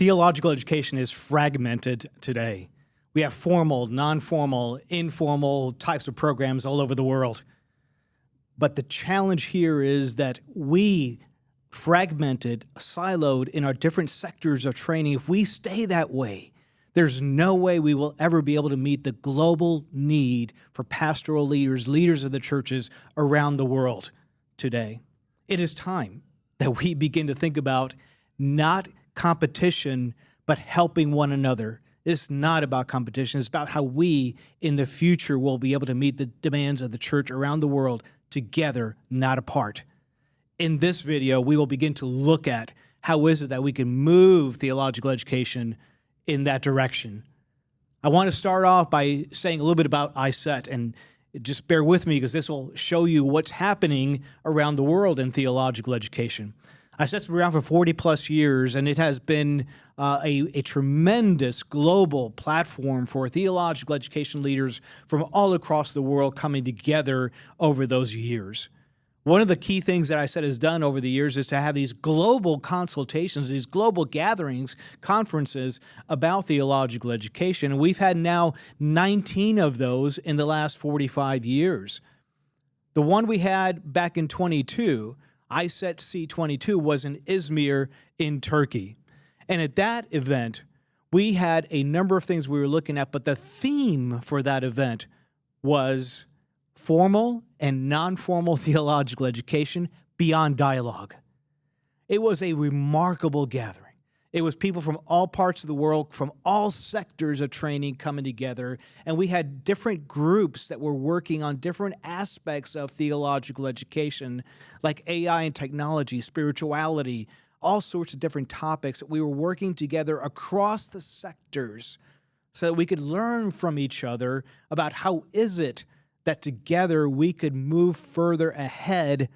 Theological education is fragmented today. We have formal, non-formal, informal types of programs all over the world. But the challenge here is that we fragmented, siloed in our different sectors of training. If we stay that way, there's no way we will ever be able to meet the global need for pastoral leaders, leaders of the churches around the world today. It is time that we begin to think about not competition, but helping one another. It's not about competition. It's about how we in the future will be able to meet the demands of the church around the world together, not apart. In this video, we will begin to look at how is it that we can move theological education in that direction. I want to start off by saying a little bit about ICETE, and just bear with me because this will show you what's happening around the world in theological education. ICETE's been around for 40 plus years, and it has been a tremendous global platform for theological education leaders from all across the world coming together over those years. One of the key things that ICETE has done over the years is to have these global consultations, these global gatherings, conferences about theological education. And we've had now 19 of those in the last 45 years. The one we had back in 22, ICETE C22, was in Izmir in Turkey. And at that event, we had a number of things we were looking at, but the theme for that event was formal and non-formal theological education beyond dialogue. It was a remarkable gathering. It was people from all parts of the world, from all sectors of training coming together, and we had different groups that were working on different aspects of theological education, like AI and technology, spirituality, all sorts of different topics that we were working together across the sectors so that we could learn from each other about how is it that together we could move further ahead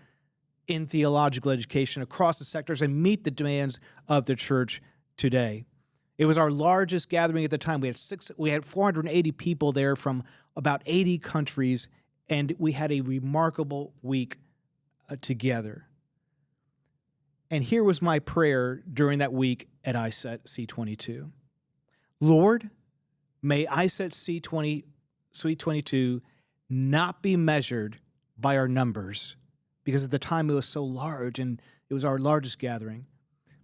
in theological education across the sectors and meet the demands of the church today. It was our largest gathering at the time. We had 480 people there from about 80 countries, and we had a remarkable week together. And here was my prayer during that week at ICETE C22. Lord, may ICETE C22 not be measured by our numbers, because at the time it was so large and it was our largest gathering,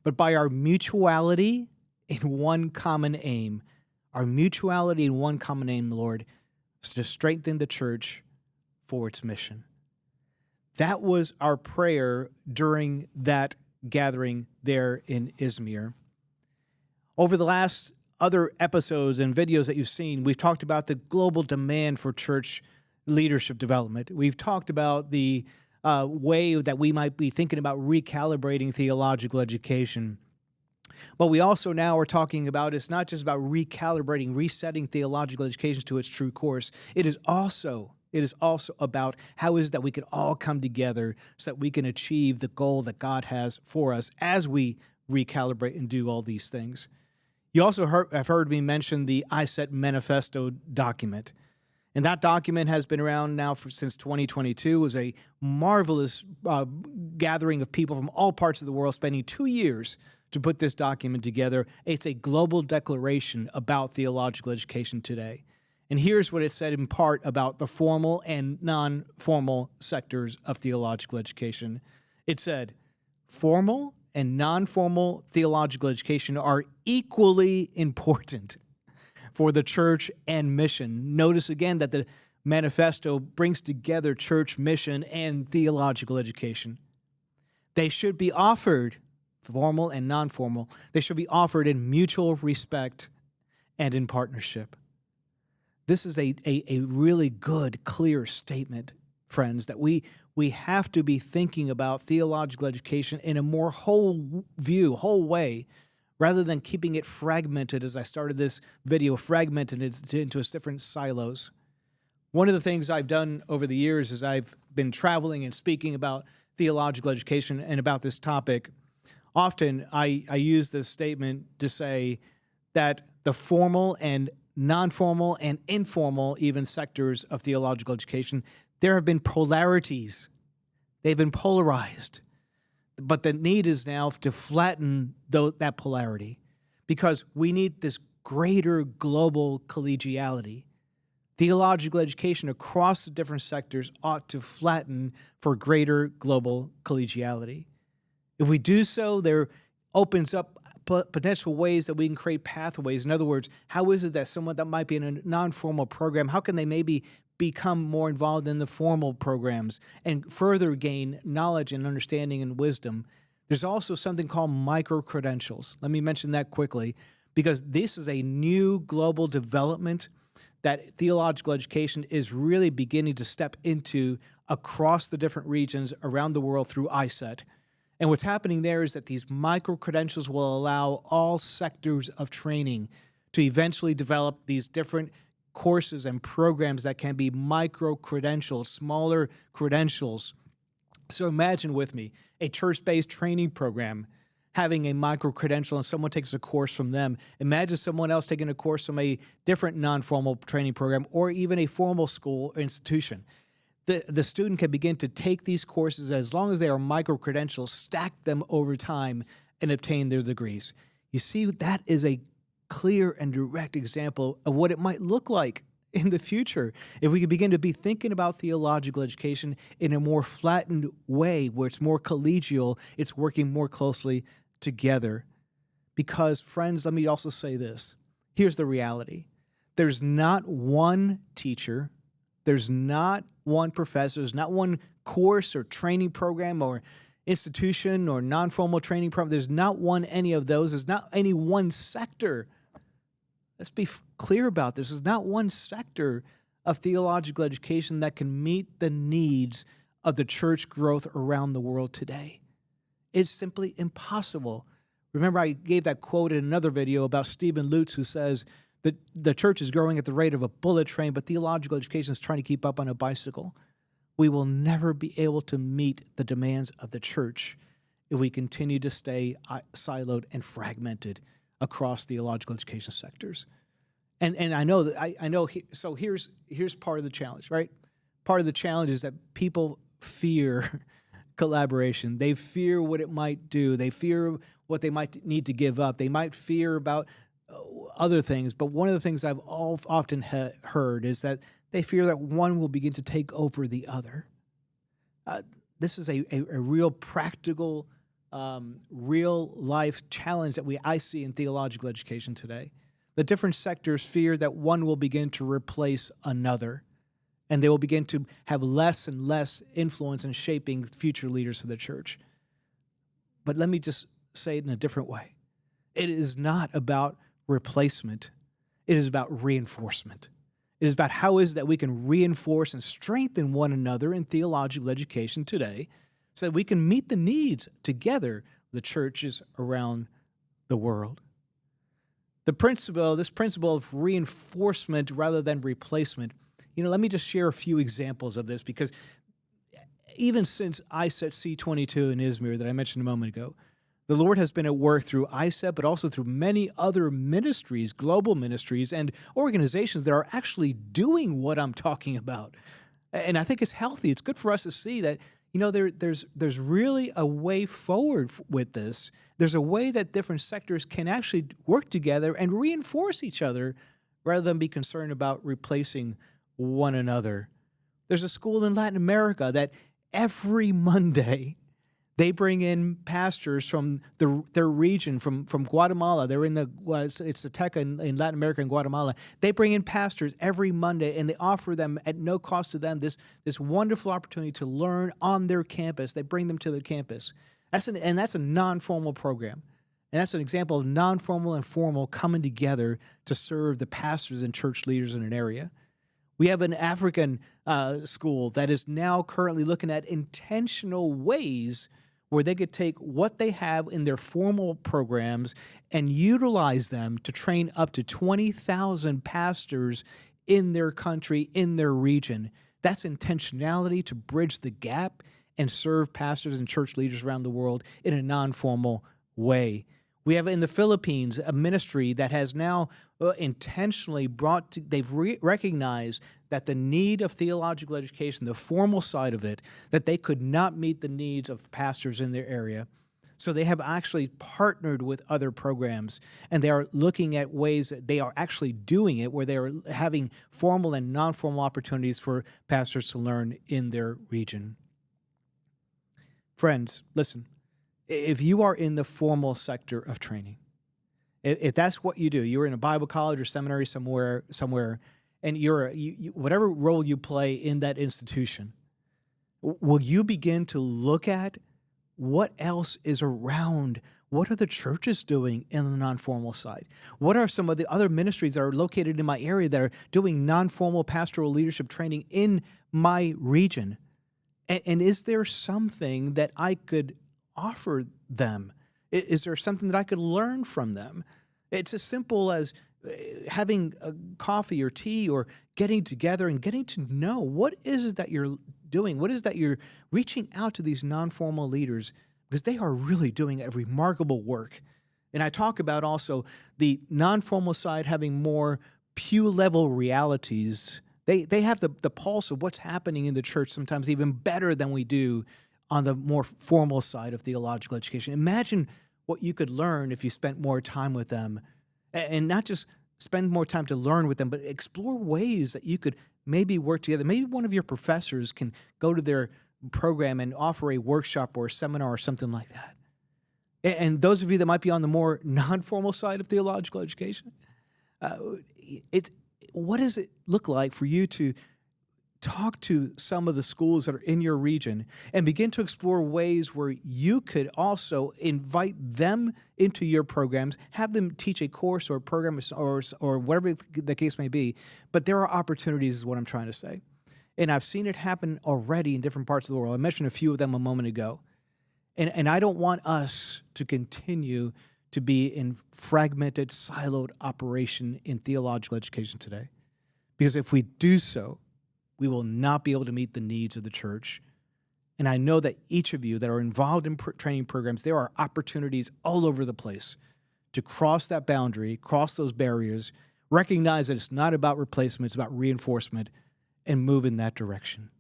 but by our mutuality in one common aim. Our mutuality in one common aim, Lord, is to strengthen the church for its mission. That was our prayer during that gathering there in Izmir. Over the last other episodes and videos that you've seen, we've talked about the global demand for church leadership development. We've talked about the way that we might be thinking about recalibrating theological education. But we also now are talking about, it's not just about recalibrating, resetting theological education to its true course. It is also about how is it that we can all come together so that we can achieve the goal that God has for us as we recalibrate and do all these things. You also have heard me mention the ICETE Manifesto document. And that document has been around now since 2022. It was a marvelous gathering of people from all parts of the world spending 2 years to put this document together. It's a global declaration about theological education today. And here's what it said in part about the formal and non-formal sectors of theological education. It said, formal and non-formal theological education are equally important for the church and mission. Notice again that the manifesto brings together church mission and theological education. They should be offered, formal and non-formal, they should be offered in mutual respect and in partnership. This is a really good, clear statement, friends, that we have to be thinking about theological education in a more whole view, whole way, rather than keeping it fragmented, as I started this video, fragmented into its different silos. One of the things I've done over the years is I've been traveling and speaking about theological education and about this topic. Often I use this statement to say that the formal and non-formal and informal even sectors of theological education, there have been polarities. They've been polarized. But the need is now to flatten that polarity, because we need this greater global collegiality. Theological education across the different sectors ought to flatten for greater global collegiality. If we do so, there opens up potential ways that we can create pathways. In other words, how is it that someone that might be in a non-formal program, how can they maybe become more involved in the formal programs and further gain knowledge and understanding and wisdom? There's also something called micro-credentials. Let me mention that quickly, because this is a new global development that theological education is really beginning to step into across the different regions around the world through ICETE. And what's happening there is that these micro-credentials will allow all sectors of training to eventually develop these different courses and programs that can be micro-credentials, smaller credentials. So imagine with me a church-based training program having a micro-credential and someone takes a course from them. Imagine someone else taking a course from a different non-formal training program or even a formal school or institution. The student can begin to take these courses as long as they are micro-credentials, stack them over time, and obtain their degrees. You see, that is a clear and direct example of what it might look like in the future if we could begin to be thinking about theological education in a more flattened way where it's more collegial, it's working more closely together. Because, friends, let me also say this. Here's the reality. There's not one teacher, there's not one professor, there's not one course or training program or institution or non-formal training program. There's not one any of those. There's not any one sector. Let's be clear about this. There's not one sector of theological education that can meet the needs of the church growth around the world today. It's simply impossible. Remember, I gave that quote in another video about Stephen Lutz, who says that the church is growing at the rate of a bullet train, but theological education is trying to keep up on a bicycle. We will never be able to meet the demands of the church if we continue to stay siloed and fragmented across theological education sectors. And I know that I know. So here's part of the challenge, right? Part of the challenge is that people fear collaboration. They fear what it might do. They fear what they might need to give up. They might fear about other things. But one of the things I've often heard is that they fear that one will begin to take over the other. This is a real practical, real life challenge that I see in theological education today. The different sectors fear that one will begin to replace another, and they will begin to have less and less influence in shaping future leaders of the church. But let me just say it in a different way. It is not about replacement. It is about reinforcement. It is about how is it that we can reinforce and strengthen one another in theological education today so that we can meet the needs together of the churches around the world. This principle of reinforcement rather than replacement, let me just share a few examples of this, because even since ICETE C22 in Izmir that I mentioned a moment ago, the Lord has been at work through ICETE, but also through many other ministries, global ministries, and organizations that are actually doing what I'm talking about. And I think it's healthy. It's good for us to see that, there's really a way forward with this. There's a way that different sectors can actually work together and reinforce each other rather than be concerned about replacing one another. There's a school in Latin America that every Monday they bring in pastors from their region, from Guatemala. They're in it's the TECA in Latin America and Guatemala. They bring in pastors every Monday, and they offer them at no cost to them this wonderful opportunity to learn on their campus. They bring them to their campus. That's a non-formal program. And that's an example of non-formal and formal coming together to serve the pastors and church leaders in an area. We have an African school that is now currently looking at intentional ways where they could take what they have in their formal programs and utilize them to train up to 20,000 pastors in their country, in their region. That's intentionality to bridge the gap and serve pastors and church leaders around the world in a non-formal way. We have in the Philippines a ministry that has now intentionally they've recognized that the need of theological education, the formal side of it, that they could not meet the needs of pastors in their area. So they have actually partnered with other programs, and they are looking at ways that they are actually doing it, where they are having formal and non-formal opportunities for pastors to learn in their region. Friends, listen, if you are in the formal sector of training, if that's what you do, you're in a Bible college or seminary somewhere, and whatever role you play in that institution, will you begin to look at what else is around? What are the churches doing in the non-formal side? What are some of the other ministries that are located in my area that are doing non-formal pastoral leadership training in my region? And is there something that I could offer them? Is there something that I could learn from them? It's as simple as having a coffee or tea or getting together and getting to know what is it that you're doing? What is it that you're reaching out to these non-formal leaders, because they are really doing a remarkable work. And I talk about also the non-formal side having more pew-level realities. They have the pulse of what's happening in the church sometimes even better than we do on the more formal side of theological education. Imagine what you could learn if you spent more time with them, and not just spend more time to learn with them, but explore ways that you could maybe work together. Maybe one of your professors can go to their program and offer a workshop or a seminar or something like that. And those of you that might be on the more non-formal side of theological education, what does it look like for you to talk to some of the schools that are in your region and begin to explore ways where you could also invite them into your programs, have them teach a course or a program or whatever the case may be. But there are opportunities is what I'm trying to say. And I've seen it happen already in different parts of the world. I mentioned a few of them a moment ago. And I don't want us to continue to be in fragmented, siloed operation in theological education today. Because if we do so, we will not be able to meet the needs of the church. And I know that each of you that are involved in training programs, there are opportunities all over the place to cross that boundary, cross those barriers, recognize that it's not about replacement, it's about reinforcement, and move in that direction.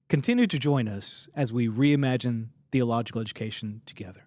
Continue to join us as we reimagine theological education together.